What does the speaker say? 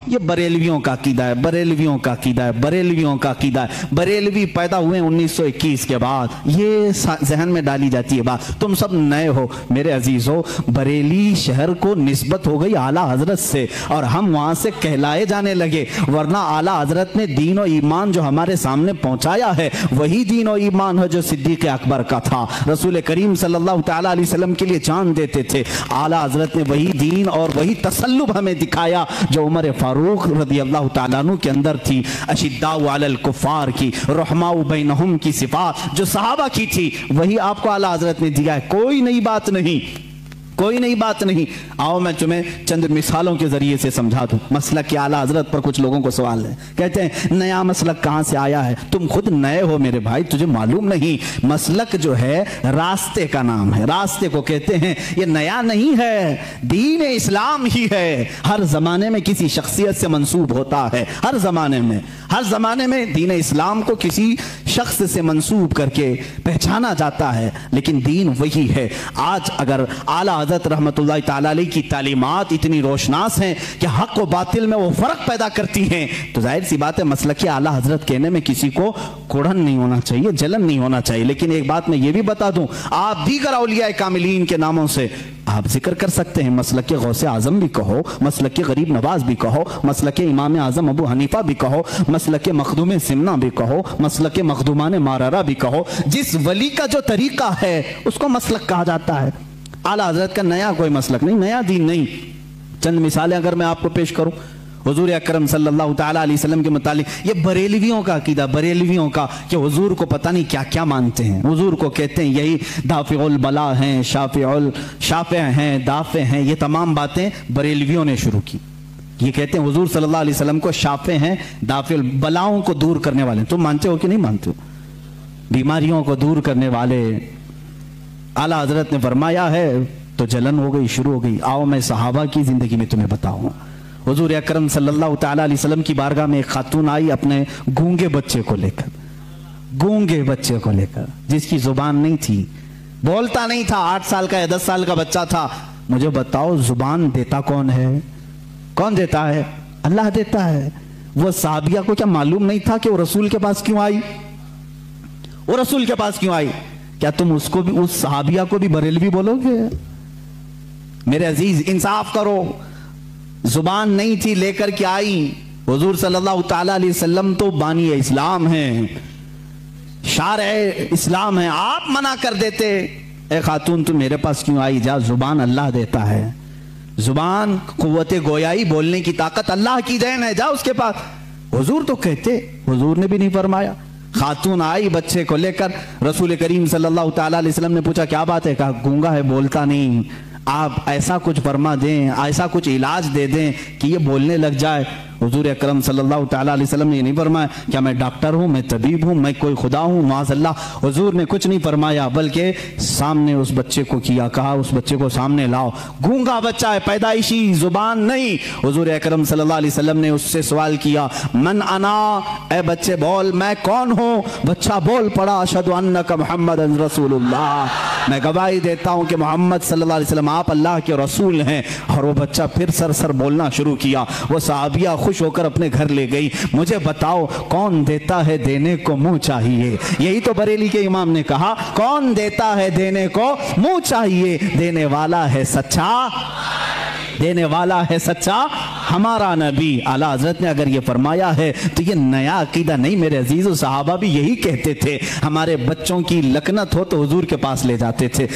ये बरेलवियों का अकीदा है, बरेलवियों का अकीदा है, बरेलवियों का अकीदा है। बरेलवी पैदा हुए 1921 के बाद, ये जहन में डाली जाती है बात। तुम सब नए हो मेरे अजीज हो, बरेली शहर को निस्बत हो गई आला हजरत से और हम वहां से कहलाए जाने लगे, वरना आला हजरत ने दीन और ईमान जो हमारे सामने पहुंचाया है वही दीन और ईमान है जो सिद्दीक अकबर का था। रसूल करीम सल्लल्लाहु तआला अलैहि वसल्लम के लिए जान देते थे। आला हजरत ने वही दीन और वही तसल्लुब हमें दिखाया जो उमर फारूक रज़ी अल्लाह तआला अन्हु के अंदर थी। अशिद्दाउ अलल कुफ़ार की, रहमाउ बैनहुम की सिफात जो सहाबा की थी वही आपको आला हजरत ने दिया है। कोई नई बात नहीं, कोई नई बात नहीं। आओ मैं तुम्हें चंद मिसालों के जरिए से समझा दूं। मसलक के आला हजरत पर कुछ लोगों को सवाल है, कहते हैं नया मसलक कहां से आया है? तुम खुद नए हो मेरे भाई, तुझे मालूम नहीं। मसलक जो है रास्ते का नाम है, रास्ते को कहते हैं। ये नया नहीं है, दीन इस्लाम ही है। हर जमाने में किसी शख्सियत से मंसूब होता है, हर जमाने में, हर जमाने में दीन इस्लाम को किसी शख्स से मंसूब करके पहचाना जाता है, लेकिन दीन वही है। आज अगर आला हज़रत रहमतुल्लाह ताला अलैह की तालीमात इतनी रोशनास हैं कि हक व बातिल में वो फर्क पैदा करती हैं, तो जाहिर सी बात है मसलक आला हज़रत कहने में किसी को कुड़न नहीं होना चाहिए, जलन नहीं होना चाहिए। लेकिन एक बात मैं ये भी बता दूं, आप दीगर औलिया कामिलीन के नामों से आप जिक्र कर सकते हैं। मसलक गौसे आजम भी कहो, मसलक गरीब नवाज भी कहो, मसलक इमाम आजम अबू हनीफा भी कहो, मसलक मखदूम सिमना भी कहो, मसलक मखदूमान मारारा भी कहो। जिस वली का जो तरीका है उसको मसलक कहा जाता है। आला हजरत का नया कोई मसलक नहीं, नया दीन नहीं। चंद मिसालें अगर मैं आपको पेश करूं हुजूर अकरम सल्लल्लाहु तआला अलैहि वसल्लम के मुतालिक, ये बरेलवियों का अकीदा, बरेलवियों का कि हुजूर को पता नहीं क्या क्या मानते हैं। हुजूर को कहते हैं यही दाफिउल बला हैं, शाफे हैं, दाफे हैं। ये तमाम बातें बरेलवियों ने शुरू की। ये कहते हैं हुजूर सल्लल्लाहु अलैहि वसल्लम को शाफे हैं, दाफिउल बलाओं को दूर करने वाले। तुम मानते हो कि नहीं मानते हो? बीमारियों को दूर करने वाले। आला हजरत ने फरमाया है तो जलन हो गई, शुरू हो गई। आओ मैं सहाबा की जिंदगी में तुम्हें बताऊं। हुजूर अकरम सल्लल्लाहु तआला अलैहि वसल्लम की बारगाह में एक खातून आई अपने गूंगे बच्चे को लेकर, गूंगे बच्चे को लेकर, जिसकी जुबान नहीं थी, बोलता नहीं था, 8 साल का या 10 साल का बच्चा था। मुझे बताओ जुबान देता कौन है? कौन देता है? अल्लाह देता है। वो साहबिया को क्या मालूम नहीं था कि वो रसूल के पास क्यों आई? वो रसूल के पास क्यों आई? क्या तुम उसको भी, उस साहबिया को भी बरेलवी बोलोगे? मेरे अजीज इंसाफ करो। जुबान नहीं थी, लेकर के आई। हुजूर सल्लल्लाहु तआला अलैहि वसल्लम तो बानी इस्लाम हैं, शारे इस्लाम हैं। आप मना कर देते, ए खातून तुम मेरे पास क्यों आई? जा, जुबान अल्लाह देता है। जुबान कुव्वते गोयाई, बोलने की ताकत अल्लाह की देन है, जा उसके पास। हुजूर तो कहते, हुजूर ने भी नहीं फरमाया। खातून आई बच्चे को लेकर, रसूल करीम सल्लल्लाहु तआला अलैहि वसल्लम ने पूछा क्या बात है? कहा गूंगा है, बोलता नहीं। आप ऐसा कुछ फरमा दें, ऐसा कुछ इलाज दे दें कि ये बोलने लग जाए। हुजूर अकरम सल्लल्लाहु तआला अलैहि वसल्लम ने ये नहीं फरमाया क्या मैं डॉक्टर हूँ, मैं तबीब हूँ, मैं कोई खुदा हूँ, माज़अल्लाह। हुजूर ने कुछ नहीं फरमाया, बल्कि सामने उस बच्चे को किया, कहा उस बच्चे को सामने लाओ। गूंगा बच्चा है, पैदाइशी, जुबान नहीं। हुजूर अकरम सल्लल्लाहु अलैहि वसल्लम ने उससे सवाल किया, मन अना, ए बच्चे बोल मैं कौन हूँ? बच्चा बोल पड़ा, अशहदु अन्नका मुहम्मदन रसूलुल्लाह, मैं गवाही देता हूँ कि मोहम्मद सल्लल्लाहु अलैहि वसल्लम आप अल्लाह के रसूल हैं। और वो बच्चा फिर सर बोलना शुरू किया। वो साहबिया खुश होकर अपने घर ले गई। मुझे बताओ कौन देता है देने को मुंह चाहिए? यही तो बरेली के इमाम ने कहा, कौन देता है देने को मुंह चाहिए? देने वाला है सच्चा, देने वाला है सच्चा हमारा नबी। आला हजरत ने अगर ये फरमाया है तो ये नया अकीदा नहीं मेरे अजीजों। सहाबा भी यही कहते थे, हमारे बच्चों की लकनत हो तो हुजूर के पास ले जाते थे।